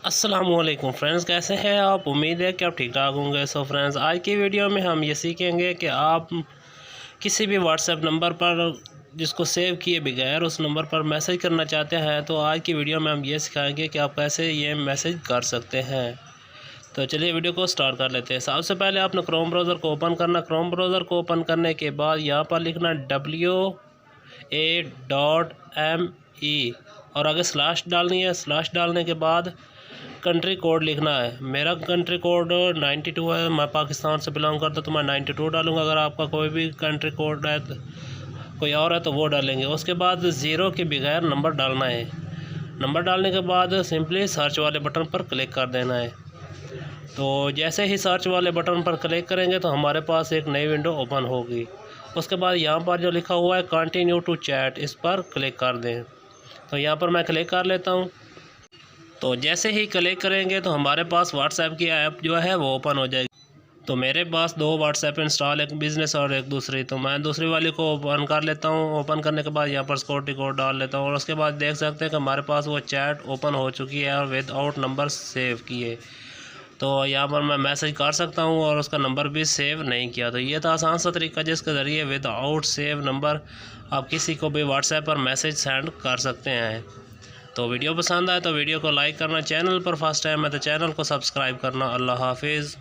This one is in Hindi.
अस्सलामुअलैकुम फ्रेंड्स, कैसे हैं आप। उम्मीद है कि आप ठीक ठाक होंगे। सो फ्रेंड्स, आज की वीडियो में हम ये सीखेंगे कि आप किसी भी व्हाट्सएप नंबर पर जिसको सेव किए बगैर उस नंबर पर मैसेज करना चाहते हैं, तो आज की वीडियो में हम ये सिखाएंगे कि आप कैसे ये मैसेज कर सकते हैं। तो चलिए वीडियो को स्टार्ट कर लेते हैं। सबसे पहले आपने क्रोम ब्राउज़र को ओपन करना। क्रोम ब्राउज़र को ओपन करने के बाद यहाँ पर लिखना WA.ME और आगे स्लैश डालनी है। स्लैश डालने के बाद कंट्री कोड लिखना है। मेरा कंट्री कोड 92 है, मैं पाकिस्तान से बिलोंग करता, तो मैं 92 डालूँगा। अगर आपका कोई भी कंट्री कोड है, कोई और है, तो वो डालेंगे। उसके बाद ज़ीरो के बगैर नंबर डालना है। नंबर डालने के बाद सिंपली सर्च वाले बटन पर क्लिक कर देना है। तो जैसे ही सर्च वाले बटन पर क्लिक करेंगे तो हमारे पास एक नई विंडो ओपन होगी। उसके बाद यहाँ पर जो लिखा हुआ है कंटिन्यू टू चैट, इस पर क्लिक कर दें। तो यहाँ पर मैं क्लिक कर लेता हूँ। तो जैसे ही क्लिक करेंगे तो हमारे पास व्हाट्सएप की ऐप जो है वो ओपन हो जाएगी। तो मेरे पास दो व्हाट्सएप इंस्टॉल, एक बिज़नेस और एक दूसरी। तो मैं दूसरी वाली को ओपन कर लेता हूँ। ओपन करने के बाद यहाँ पर सिक्योरिटी कोड डाल लेता हूँ और उसके बाद देख सकते हैं कि हमारे पास वो चैट ओपन हो चुकी है और विदाउट नंबर सेव किए। तो यहाँ पर मैं मैसेज कर सकता हूँ और उसका नंबर भी सेव नहीं किया। तो ये था आसान सा तरीका जिसके ज़रिए विदाउट सेव नंबर आप किसी को भी व्हाट्सएप पर मैसेज सेंड कर सकते हैं। तो वीडियो पसंद आए तो वीडियो को लाइक करना, चैनल पर फर्स्ट टाइम है तो चैनल को सब्सक्राइब करना। अल्लाह हाफिज़।